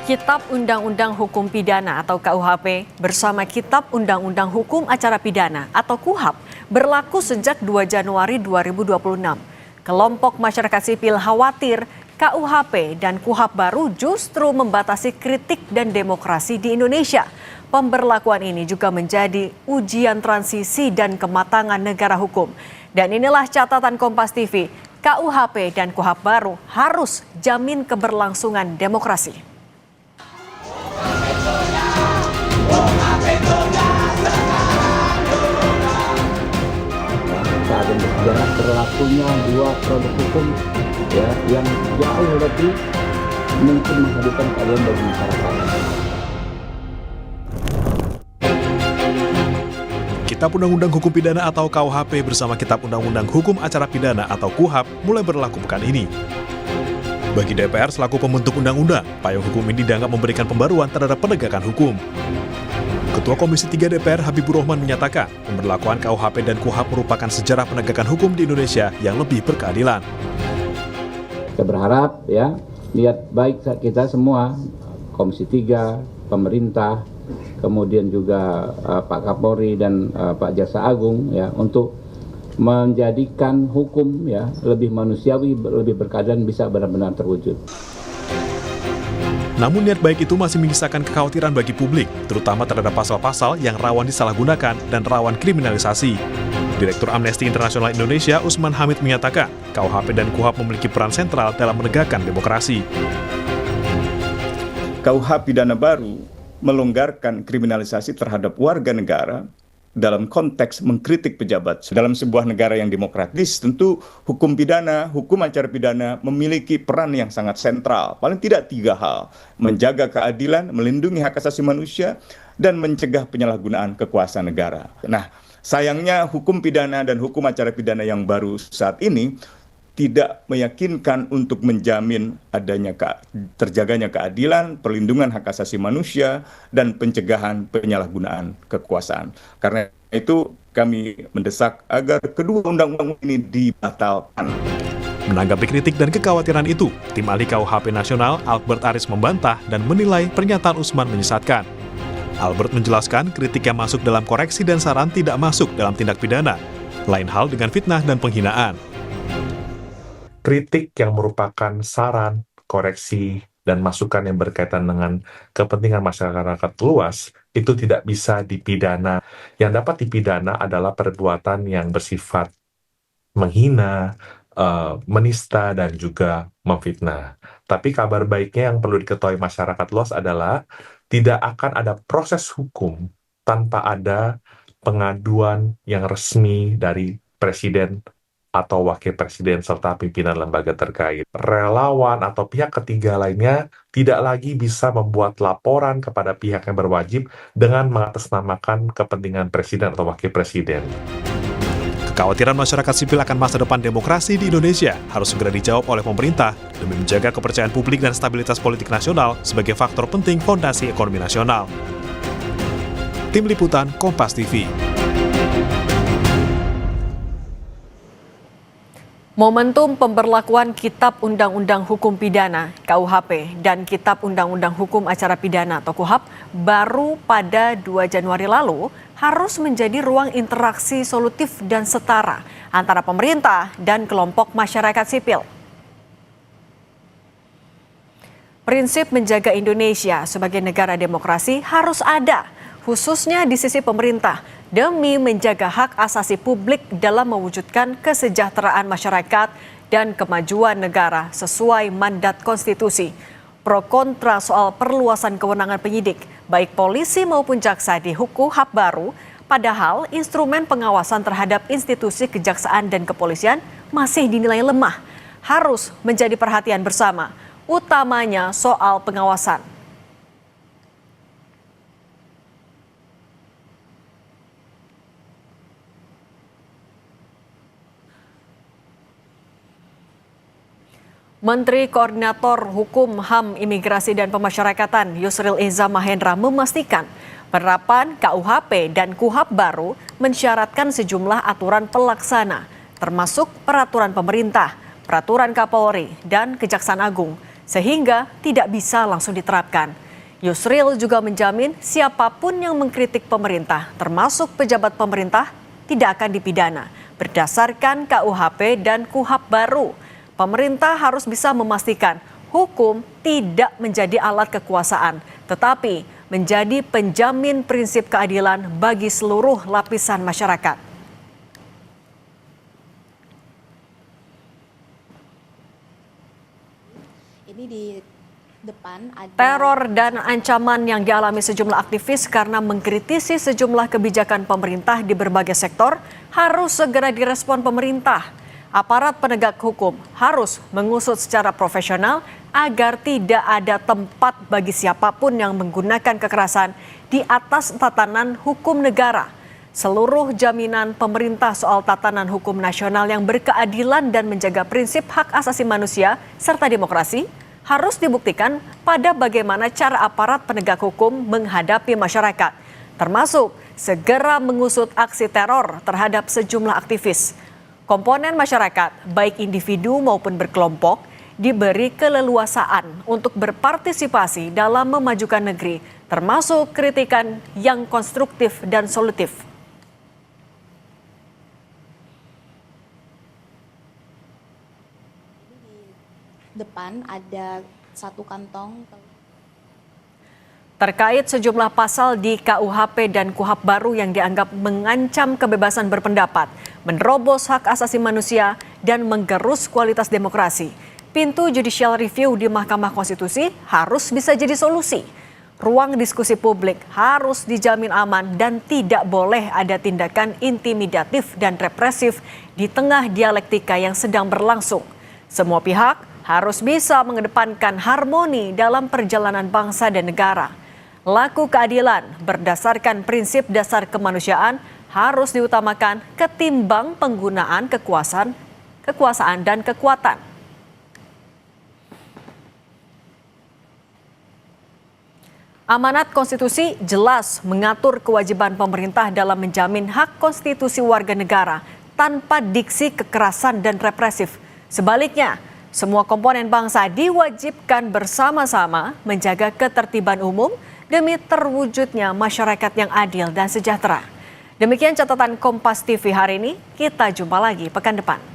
Kitab Undang-Undang Hukum Pidana atau KUHP bersama Kitab Undang-Undang Hukum Acara Pidana atau KUHAP berlaku sejak 2 Januari 2026. Kelompok masyarakat sipil khawatir KUHP dan KUHAP baru justru membatasi kritik dan demokrasi di Indonesia. Pemberlakuan ini juga menjadi ujian transisi dan kematangan negara hukum. Dan inilah catatan Kompas TV, KUHP dan KUHAP baru harus jamin keberlangsungan demokrasi. Saat ini berjalan berlakunya dua produk hukum yang jauh lebih mungkin menghadirkan keadilan bagi masyarakat. Kitab Undang-Undang Hukum Pidana atau KUHP bersama Kitab Undang-Undang Hukum Acara Pidana atau KUHAP mulai berlaku pekan ini. Bagi DPR selaku pembentuk undang-undang, payung hukum ini dianggap memberikan pembaruan terhadap penegakan hukum. Ketua Komisi 3 DPR Habibur Rahman menyatakan, pemberlakuan KUHP dan KUHAP merupakan sejarah penegakan hukum di Indonesia yang lebih berkeadilan. Saya berharap niat baik kita semua, Komisi 3, pemerintah, kemudian juga Pak Kapolri dan Pak Jaksa Agung untuk menjadikan hukum lebih manusiawi, lebih berkeadilan bisa benar-benar terwujud. Namun niat baik itu masih menyisakan kekhawatiran bagi publik, terutama terhadap pasal-pasal yang rawan disalahgunakan dan rawan kriminalisasi. Direktur Amnesty International Indonesia Usman Hamid menyatakan, KUHP dan KUHAP memiliki peran sentral dalam menegakkan demokrasi. KUHP pidana baru melonggarkan kriminalisasi terhadap warga negara dalam konteks mengkritik pejabat. Dalam sebuah negara yang demokratis, tentu hukum pidana, hukum acara pidana memiliki peran yang sangat sentral. Paling tidak 3 hal, menjaga keadilan, melindungi hak asasi manusia, dan mencegah penyalahgunaan kekuasaan negara. Nah, sayangnya hukum pidana dan hukum acara pidana yang baru saat ini tidak meyakinkan untuk menjamin adanya terjaganya keadilan, perlindungan hak asasi manusia, dan pencegahan penyalahgunaan kekuasaan. Karena itu kami mendesak agar kedua undang-undang ini dibatalkan. Menanggapi kritik dan kekhawatiran itu, tim ahli KUHP Nasional Albert Aris membantah dan menilai pernyataan Usman menyesatkan. Albert menjelaskan kritik yang masuk dalam koreksi dan saran tidak masuk dalam tindak pidana. Lain hal dengan fitnah dan penghinaan. Kritik yang merupakan saran, koreksi, dan masukan yang berkaitan dengan kepentingan masyarakat luas itu tidak bisa dipidana. Yang dapat dipidana adalah perbuatan yang bersifat menghina, menista, dan juga memfitnah. Tapi kabar baiknya yang perlu diketahui masyarakat luas adalah tidak akan ada proses hukum tanpa ada pengaduan yang resmi dari Presiden atau Wakil Presiden serta pimpinan lembaga terkait. Relawan atau pihak ketiga lainnya tidak lagi bisa membuat laporan kepada pihak yang berwajib dengan mengatasnamakan kepentingan Presiden atau Wakil Presiden. Kekhawatiran masyarakat sipil akan masa depan demokrasi di Indonesia harus segera dijawab oleh pemerintah demi menjaga kepercayaan publik dan stabilitas politik nasional sebagai faktor penting fondasi ekonomi nasional. Tim Liputan Kompas TV. Momentum pemberlakuan Kitab Undang-Undang Hukum Pidana (KUHP) dan Kitab Undang-Undang Hukum Acara Pidana atau KUHAP baru pada 2 Januari lalu harus menjadi ruang interaksi solutif dan setara antara pemerintah dan kelompok masyarakat sipil. Prinsip menjaga Indonesia sebagai negara demokrasi harus ada, khususnya di sisi pemerintah, demi menjaga hak asasi publik dalam mewujudkan kesejahteraan masyarakat dan kemajuan negara sesuai mandat konstitusi. Pro kontra soal perluasan kewenangan penyidik, baik polisi maupun jaksa di KUHAP baru, padahal instrumen pengawasan terhadap institusi kejaksaan dan kepolisian masih dinilai lemah, harus menjadi perhatian bersama, utamanya soal pengawasan. Menteri Koordinator Hukum, HAM, Imigrasi dan Pemasyarakatan Yusril Iza Mahendra memastikan penerapan KUHP dan KUHAP baru mensyaratkan sejumlah aturan pelaksana, termasuk peraturan pemerintah, peraturan Kapolri, dan Kejaksaan Agung. sehingga tidak bisa langsung diterapkan. Yusril juga menjamin siapapun yang mengkritik pemerintah, termasuk pejabat pemerintah, tidak akan dipidana berdasarkan KUHP dan KUHAP baru. Pemerintah harus bisa memastikan hukum tidak menjadi alat kekuasaan, tetapi menjadi penjamin prinsip keadilan bagi seluruh lapisan masyarakat. Ini di depan ada Teror dan ancaman yang dialami sejumlah aktivis karena mengkritisi sejumlah kebijakan pemerintah di berbagai sektor harus segera direspon pemerintah. Aparat penegak hukum harus mengusut secara profesional agar tidak ada tempat bagi siapapun yang menggunakan kekerasan di atas tatanan hukum negara. Seluruh jaminan pemerintah soal tatanan hukum nasional yang berkeadilan dan menjaga prinsip hak asasi manusia serta demokrasi harus dibuktikan pada bagaimana cara aparat penegak hukum menghadapi masyarakat, termasuk segera mengusut aksi teror terhadap sejumlah aktivis. Komponen masyarakat, baik individu maupun berkelompok, diberi keleluasaan untuk berpartisipasi dalam memajukan negeri, termasuk kritikan yang konstruktif dan solutif. depan ada satu kantong. Terkait sejumlah pasal di KUHP dan KUHAP baru yang dianggap mengancam kebebasan berpendapat, menerobos hak asasi manusia, dan menggerus kualitas demokrasi, pintu judicial review di Mahkamah Konstitusi harus bisa jadi solusi. Ruang diskusi publik harus dijamin aman dan tidak boleh ada tindakan intimidatif dan represif di tengah dialektika yang sedang berlangsung. Semua pihak harus bisa mengedepankan harmoni dalam perjalanan bangsa dan negara. Laku keadilan berdasarkan prinsip dasar kemanusiaan harus diutamakan ketimbang penggunaan kekuasaan dan kekuatan. Amanat konstitusi jelas mengatur kewajiban pemerintah dalam menjamin hak konstitusi warga negara tanpa diksi kekerasan dan represif. Sebaliknya, semua komponen bangsa diwajibkan bersama-sama menjaga ketertiban umum demi terwujudnya masyarakat yang adil dan sejahtera. Demikian catatan Kompas TV hari ini, kita jumpa lagi pekan depan.